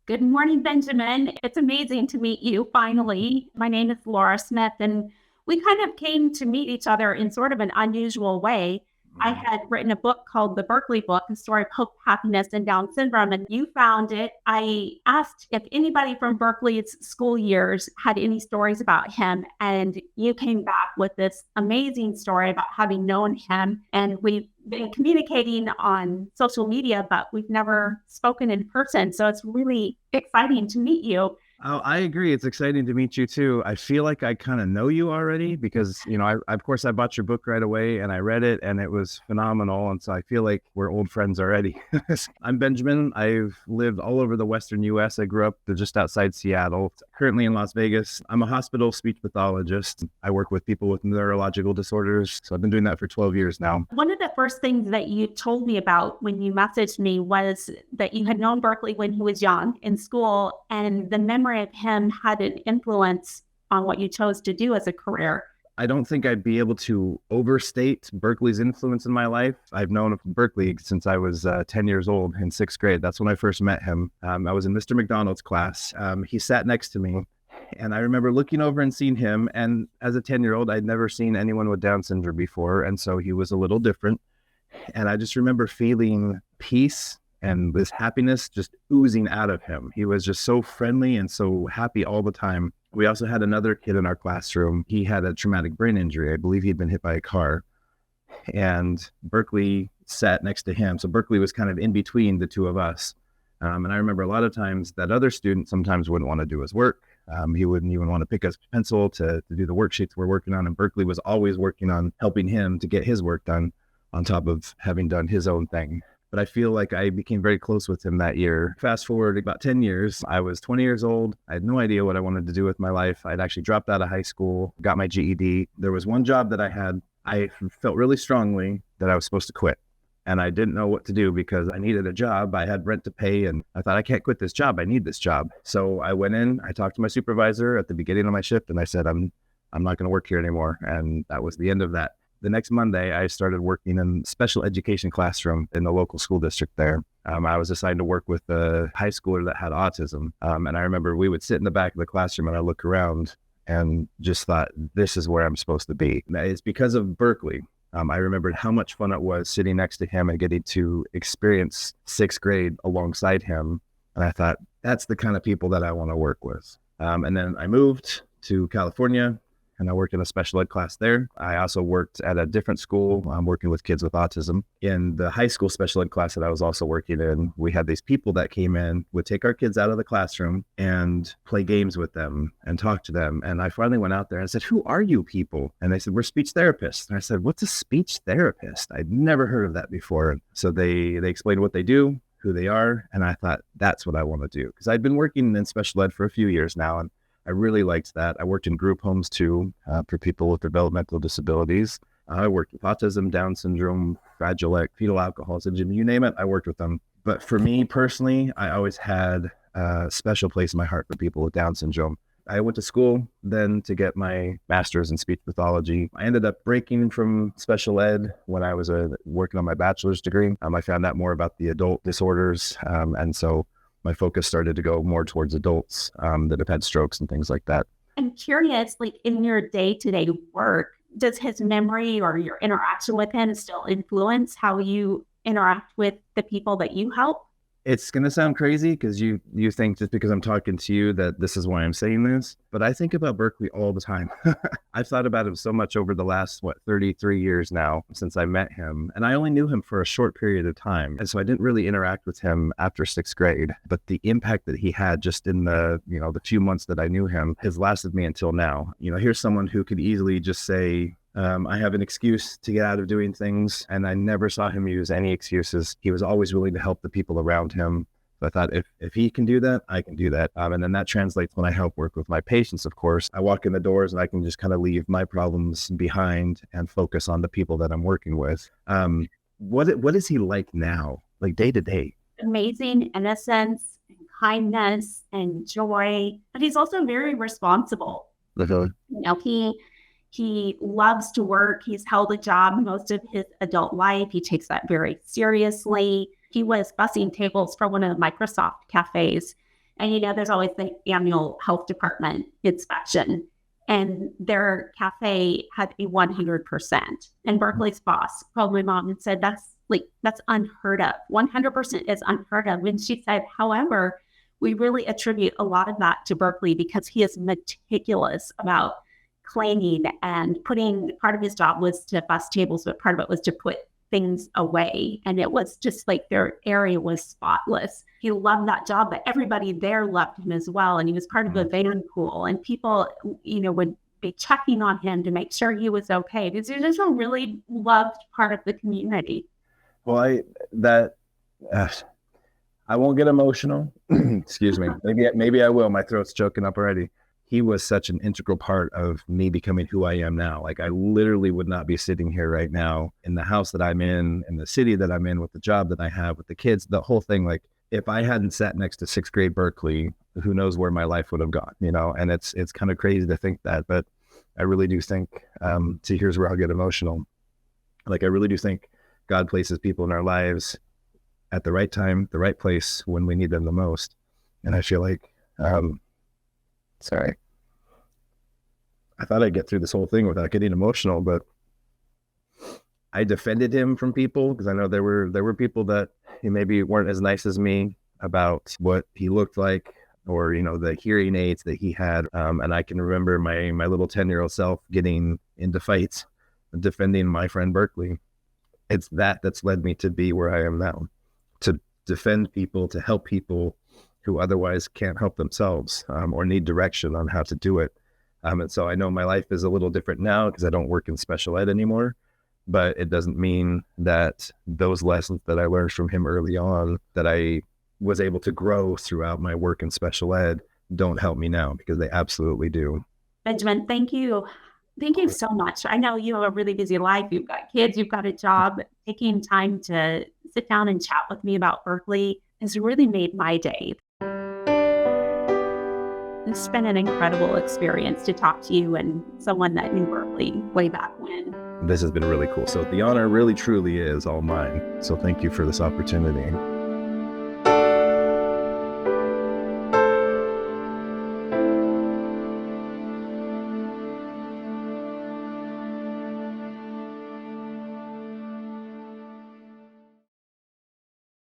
Good morning, Benjamin. It's amazing to meet you finally. My name is Laura Smith, and we kind of came to meet each other in sort of an unusual way. I had written a book called The Berkeley Book, A Story of Hope, Happiness, and Down Syndrome, and you found it. I asked if anybody from Berkeley's school years had any stories about him, and you came back with this amazing story about having known him. And we've been communicating on social media, but we've never spoken in person. So it's really exciting to meet you. Oh, I agree. It's exciting to meet you too. I feel like I kind of know you already because, of course, I bought your book right away and I read it and it was phenomenal. And so I feel like we're old friends already. I'm Benjamin. I've lived all over the Western U.S. I grew up just outside Seattle, currently in Las Vegas. I'm a hospital speech pathologist. I work with people with neurological disorders. So I've been doing that for 12 years now. One of the first things that you told me about when you messaged me was that you had known Berkeley when he was young in school, and the memory of him had an influence on what you chose to do as a career. I don't think I'd be able to overstate Berkeley's influence in my life. I've known Berkeley since I was 10 years old in sixth grade. That's when I first met him. I was in Mr. McDonald's class. He sat next to me. And I remember looking over and seeing him. And as a 10-year-old, I'd never seen anyone with Down syndrome before. And so he was a little different. And I just remember feeling peace and this happiness just oozing out of him. He was just so friendly and so happy all the time. We also had another kid in our classroom. He had a traumatic brain injury. I believe he'd been hit by a car. And Berkeley sat next to him. So Berkeley was kind of in between the two of us. And I remember a lot of times that other student sometimes wouldn't want to do his work. He wouldn't even want to pick up a pencil to do the worksheets we're working on. And Berkeley was always working on helping him to get his work done on top of having done his own thing. But I feel like I became very close with him that year. Fast forward about 10 years, I was 20 years old. I had no idea what I wanted to do with my life. I'd actually dropped out of high school, got my GED. There was one job that I had. I felt really strongly that I was supposed to quit. And I didn't know what to do because I needed a job. I had rent to pay and I thought, I can't quit this job. I need this job. So I went in, I talked to my supervisor at the beginning of my shift and I said, I'm not going to work here anymore. And that was the end of that. The next Monday, I started working in special education classroom in the local school district there. I was assigned to work with a high schooler that had autism. And I remember we would sit in the back of the classroom and I look around and just thought, this is where I'm supposed to be. And it's because of Berkeley. I remembered how much fun it was sitting next to him and getting to experience sixth grade alongside him. And I thought, that's the kind of people that I want to work with. And then I moved to California. And I worked in a special ed class there. I also worked at a different school. I'm working with kids with autism. In the high school special ed class that I was also working in, we had these people that came in, would take our kids out of the classroom and play games with them and talk to them. And I finally went out there and I said, who are you people? And they said, we're speech therapists. And I said, what's a speech therapist? I'd never heard of that before. So they explained what they do, who they are. And I thought, that's what I want to do. Because I'd been working in special ed for a few years now. And I really liked that. I worked in group homes too, for people with developmental disabilities. I worked with autism, Down syndrome, Fragile X, fetal alcoholism, you name it, I worked with them. But for me personally, I always had a special place in my heart for people with Down syndrome. I went to school then to get my master's in speech pathology. I ended up breaking from special ed when I was working on my bachelor's degree. I found out more about the adult disorders. And so my focus started to go more towards adults that have had strokes and things like that. I'm curious, like in your day-to-day work, does his memory or your interaction with him still influence how you interact with the people that you help? It's going to sound crazy because you think just because I'm talking to you that this is why I'm saying this, but I think about Berkeley all the time. I've thought about him so much over the last, 33 years now since I met him. And I only knew him for a short period of time. And so I didn't really interact with him after sixth grade. But the impact that he had just in the few months that I knew him has lasted me until now. Here's someone who could easily just say, I have an excuse to get out of doing things, and I never saw him use any excuses. He was always willing to help the people around him. So I thought, if he can do that, I can do that. And then that translates when I help work with my patients, of course. I walk in the doors and I can just kind of leave my problems behind and focus on the people that I'm working with. What is he like now, like day to day? Amazing innocence and kindness and joy, but he's also very responsible. He loves to work. He's held a job most of his adult life. He takes that very seriously. He was bussing tables for one of the Microsoft cafes. And, there's always the annual health department inspection. And their cafe had a 100%. And Berkeley's boss called my mom and said, that's unheard of. 100% is unheard of. And she said, however, we really attribute a lot of that to Berkeley because he is meticulous about cleaning and part of his job was to bus tables, but part of it was to put things away. And it was just like their area was spotless. He loved that job, but everybody there loved him as well. And he was part of a van pool, and people, would be checking on him to make sure he was okay because he was just a really loved part of the community. Well, I won't get emotional. Excuse me. Maybe I will. My throat's choking up already. He was such an integral part of me becoming who I am now. Like, I literally would not be sitting here right now in the house that I'm in the city that I'm in, with the job that I have, with the kids, the whole thing. Like, if I hadn't sat next to sixth grade Berkeley, who knows where my life would have gone, and it's kind of crazy to think that, but I really do think, see, here's where I'll get emotional. Like, I really do think God places people in our lives at the right time, the right place, when we need them the most. And I feel like, sorry, I thought I'd get through this whole thing without getting emotional, but I defended him from people because I know there were people that maybe weren't as nice as me about what he looked like, or, the hearing aids that he had. And I can remember my little 10-year-old self getting into fights, defending my friend Berkeley. It's that's led me to be where I am now, to defend people, to help people who otherwise can't help themselves, or need direction on how to do it. And so I know my life is a little different now because I don't work in special ed anymore, but it doesn't mean that those lessons that I learned from him early on, that I was able to grow throughout my work in special ed, don't help me now, because they absolutely do. Benjamin, thank you. Thank you so much. I know you have a really busy life. You've got kids, you've got a job. Taking time to sit down and chat with me about Berkeley has really made my day. It's been an incredible experience to talk to you and someone that knew Berkeley way back when. This has been really cool. So the honor really truly is all mine. So thank you for this opportunity.